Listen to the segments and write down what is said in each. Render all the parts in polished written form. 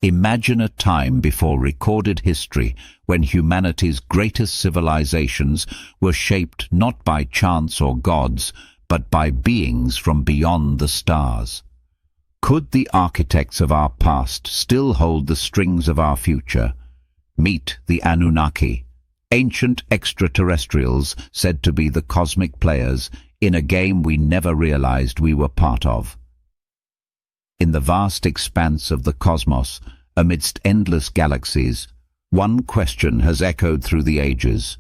Imagine a time before recorded history when humanity's greatest civilizations were shaped not by chance or gods, but by beings from beyond the stars. Could the architects of our past still hold the strings of our future? Meet the Anunnaki, ancient extraterrestrials said to be the cosmic players in a game we never realized we were part of. In the vast expanse of the cosmos, amidst endless galaxies, one question has echoed through the ages.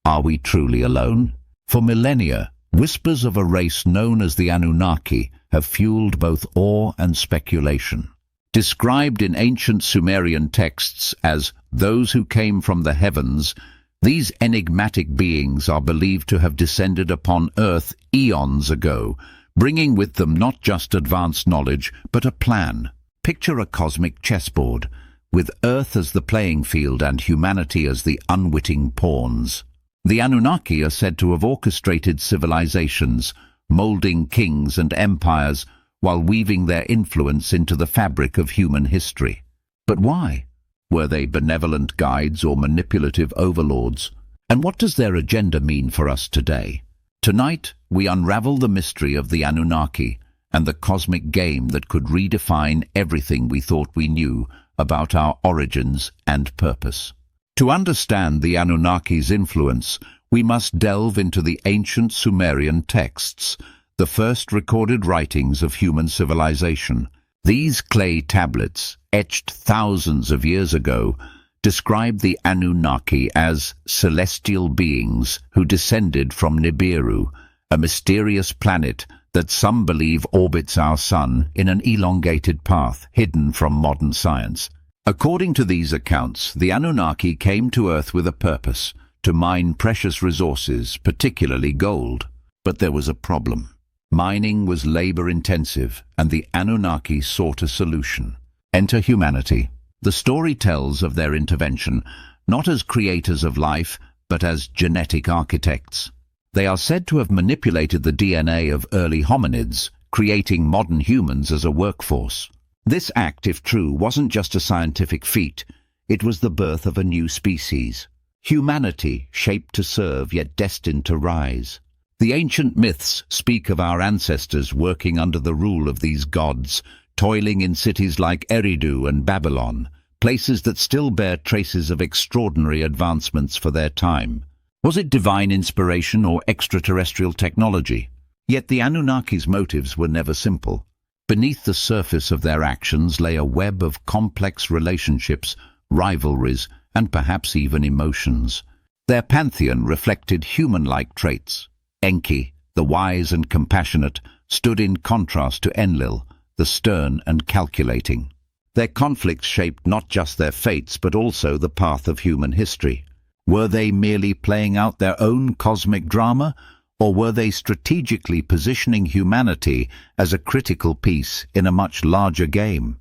Are we truly alone? For millennia, whispers of a race known as the Anunnaki have fueled both awe and speculation. Described in ancient Sumerian texts as those who came from the heavens, these enigmatic beings are believed to have descended upon Earth eons ago, bringing with them not just advanced knowledge, but a plan. Picture a cosmic chessboard, with Earth as the playing field and humanity as the unwitting pawns. The Anunnaki are said to have orchestrated civilizations, molding kings and empires, while weaving their influence into the fabric of human history. But why? Were they benevolent guides or manipulative overlords? And what does their agenda mean for us today? Tonight, we unravel the mystery of the Anunnaki and the cosmic game that could redefine everything we thought we knew about our origins and purpose. To understand the Anunnaki's influence, we must delve into the ancient Sumerian texts, the first recorded writings of human civilization. These clay tablets, etched thousands of years ago, describe the Anunnaki as celestial beings who descended from Nibiru, a mysterious planet that some believe orbits our sun in an elongated path hidden from modern science. According to these accounts, the Anunnaki came to Earth with a purpose: to mine precious resources, particularly gold. But there was a problem. Mining was labor-intensive, and the Anunnaki sought a solution. Enter humanity. The story tells of their intervention, not as creators of life, but as genetic architects. They are said to have manipulated the DNA of early hominids, creating modern humans as a workforce. This act, if true, wasn't just a scientific feat. It was the birth of a new species. Humanity, shaped to serve, yet destined to rise. The ancient myths speak of our ancestors working under the rule of these gods, toiling in cities like Eridu and Babylon, places that still bear traces of extraordinary advancements for their time. Was it divine inspiration or extraterrestrial technology? Yet the Anunnaki's motives were never simple. Beneath the surface of their actions lay a web of complex relationships, rivalries, and perhaps even emotions. Their pantheon reflected human-like traits. Enki, the wise and compassionate, stood in contrast to Enlil, the stern and calculating. Their conflicts shaped not just their fates, but also the path of human history. Were they merely playing out their own cosmic drama, or were they strategically positioning humanity as a critical piece in a much larger game?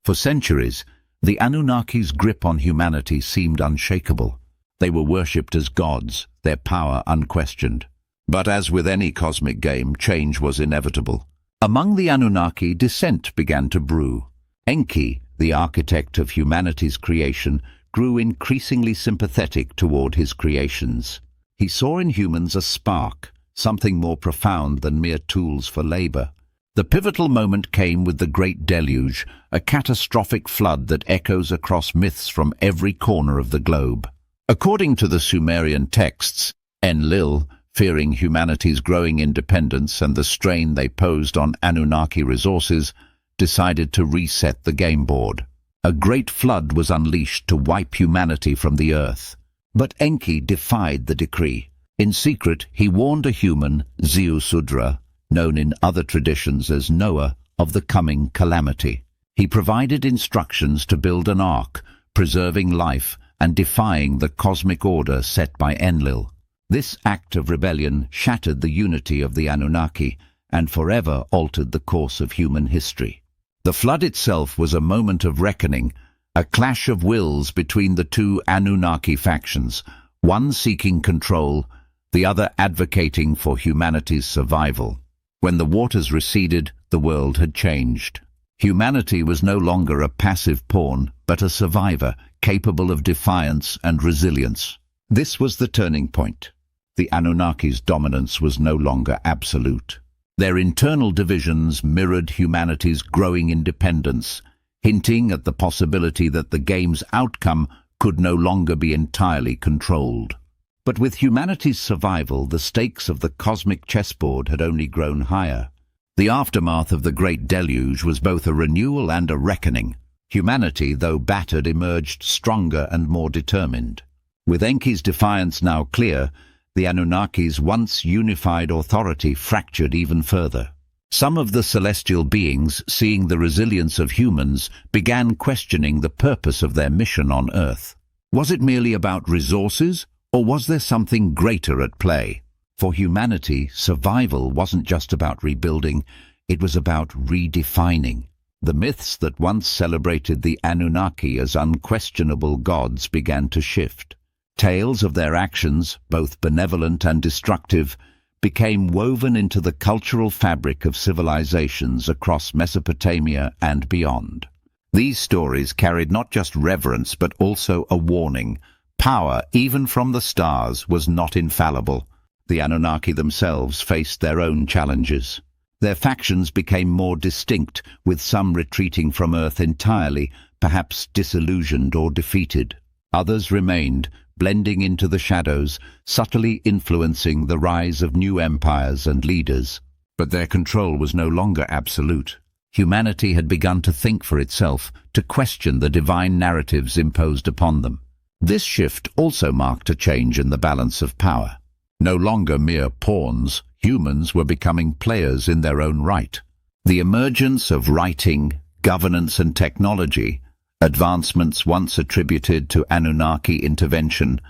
For centuries, the Anunnaki's grip on humanity seemed unshakable. They were worshipped as gods, their power unquestioned. But as with any cosmic game, change was inevitable. Among the Anunnaki, dissent began to brew. Enki, the architect of humanity's creation, grew increasingly sympathetic toward his creations. He saw in humans a spark, something more profound than mere tools for labor. The pivotal moment came with the Great Deluge, a catastrophic flood that echoes across myths from every corner of the globe. According to the Sumerian texts, Enlil, fearing humanity's growing independence and the strain they posed on Anunnaki resources, decided to reset the game board. A great flood was unleashed to wipe humanity from the earth. But Enki defied the decree. In secret, he warned a human, Ziusudra, known in other traditions as Noah, of the coming calamity. He provided instructions to build an ark, preserving life and defying the cosmic order set by Enlil. This act of rebellion shattered the unity of the Anunnaki and forever altered the course of human history. The flood itself was a moment of reckoning, a clash of wills between the two Anunnaki factions, one seeking control, the other advocating for humanity's survival. When the waters receded, the world had changed. Humanity was no longer a passive pawn, but a survivor, capable of defiance and resilience. This was the turning point. The Anunnaki's dominance was no longer absolute. Their internal divisions mirrored humanity's growing independence, hinting at the possibility that the game's outcome could no longer be entirely controlled. But with humanity's survival, the stakes of the cosmic chessboard had only grown higher. The aftermath of the Great Deluge was both a renewal and a reckoning. Humanity, though battered, emerged stronger and more determined. With Enki's defiance now clear, the Anunnaki's once unified authority fractured even further. Some of the celestial beings, seeing the resilience of humans, began questioning the purpose of their mission on Earth. Was it merely about resources, or was there something greater at play? For humanity, survival wasn't just about rebuilding, it was about redefining. The myths that once celebrated the Anunnaki as unquestionable gods began to shift. Tales of their actions, both benevolent and destructive, became woven into the cultural fabric of civilizations across Mesopotamia and beyond. These stories carried not just reverence but also a warning. Power, even from the stars, was not infallible. The Anunnaki themselves faced their own challenges. Their factions became more distinct, with some retreating from Earth entirely, perhaps disillusioned or defeated. Others remained, blending into the shadows, subtly influencing the rise of new empires and leaders. But their control was no longer absolute. Humanity had begun to think for itself, to question the divine narratives imposed upon them. This shift also marked a change in the balance of power. No longer mere pawns, humans were becoming players in their own right. The emergence of writing, governance and technology, advancements once attributed to Anunnaki intervention,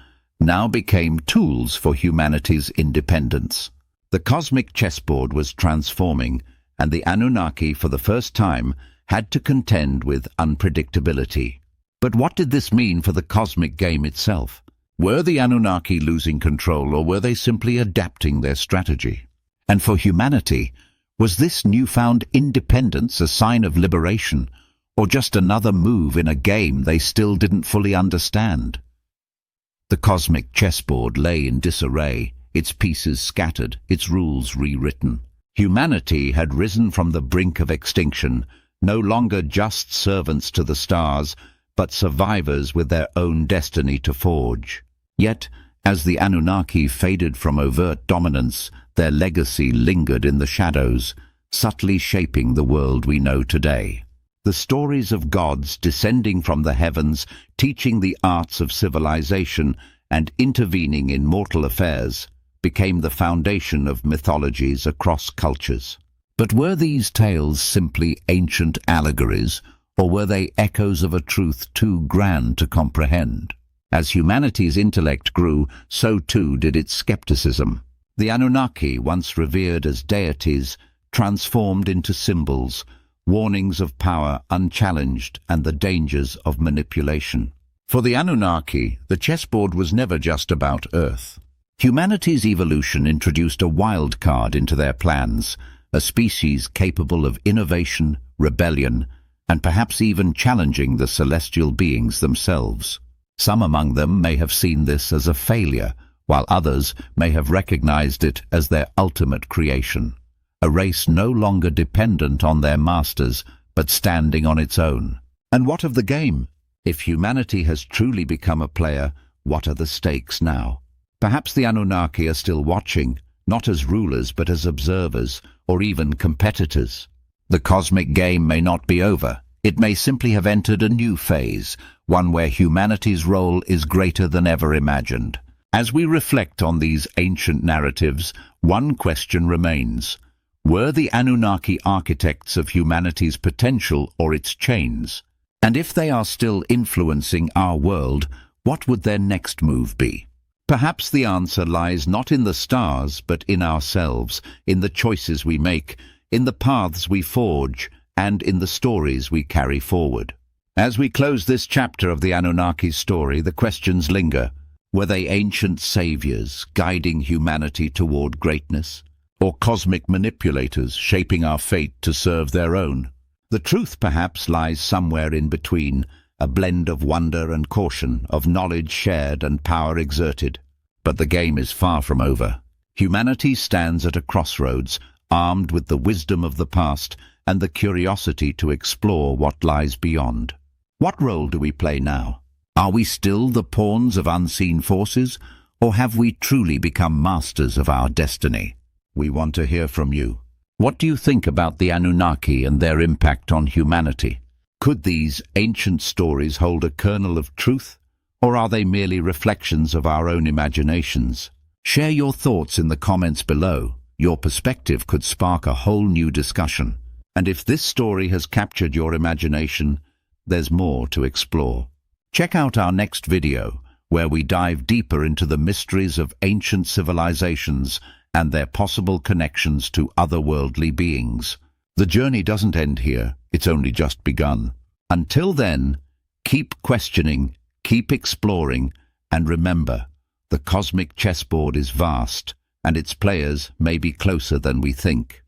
now became tools for humanity's independence. The cosmic chessboard was transforming, and the Anunnaki, for the first time, had to contend with unpredictability. But what did this mean for the cosmic game itself? Were the Anunnaki losing control, or were they simply adapting their strategy? And for humanity, was this newfound independence a sign of liberation, or just another move in a game they still didn't fully understand? The cosmic chessboard lay in disarray, its pieces scattered, its rules rewritten. Humanity had risen from the brink of extinction, no longer just servants to the stars, but survivors with their own destiny to forge. Yet, as the Anunnaki faded from overt dominance, their legacy lingered in the shadows, subtly shaping the world we know today. The stories of gods descending from the heavens, teaching the arts of civilization and intervening in mortal affairs, became the foundation of mythologies across cultures. But were these tales simply ancient allegories, or were they echoes of a truth too grand to comprehend? As humanity's intellect grew, so too did its skepticism. The Anunnaki, once revered as deities, transformed into symbols, warnings of power unchallenged and the dangers of manipulation. For the Anunnaki, the chessboard was never just about Earth. Humanity's evolution introduced a wild card into their plans, a species capable of innovation, rebellion, and perhaps even challenging the celestial beings themselves. Some among them may have seen this as a failure, while others may have recognized it as their ultimate creation, a race no longer dependent on their masters, but standing on its own. And what of the game? If humanity has truly become a player, what are the stakes now? Perhaps the Anunnaki are still watching, not as rulers but as observers, or even competitors. The cosmic game may not be over. It may simply have entered a new phase, one where humanity's role is greater than ever imagined. As we reflect on these ancient narratives, one question remains. Were the Anunnaki architects of humanity's potential or its chains? And if they are still influencing our world, what would their next move be? Perhaps the answer lies not in the stars, but in ourselves, in the choices we make, in the paths we forge, and in the stories we carry forward. As we close this chapter of the Anunnaki's story, the questions linger. Were they ancient saviors, guiding humanity toward greatness, or cosmic manipulators, shaping our fate to serve their own? The truth perhaps lies somewhere in between, a blend of wonder and caution, of knowledge shared and power exerted. But the game is far from over. Humanity stands at a crossroads, armed with the wisdom of the past and the curiosity to explore what lies beyond. What role do we play now? Are we still the pawns of unseen forces, or have we truly become masters of our destiny? We want to hear from you. What do you think about the Anunnaki and their impact on humanity? Could these ancient stories hold a kernel of truth, or are they merely reflections of our own imaginations? Share your thoughts in the comments below. Your perspective could spark a whole new discussion. And if this story has captured your imagination, there's more to explore. Check out our next video, where we dive deeper into the mysteries of ancient civilizations and their possible connections to otherworldly beings. The journey doesn't end here, it's only just begun. Until then, keep questioning, keep exploring, and remember, the cosmic chessboard is vast, and its players may be closer than we think.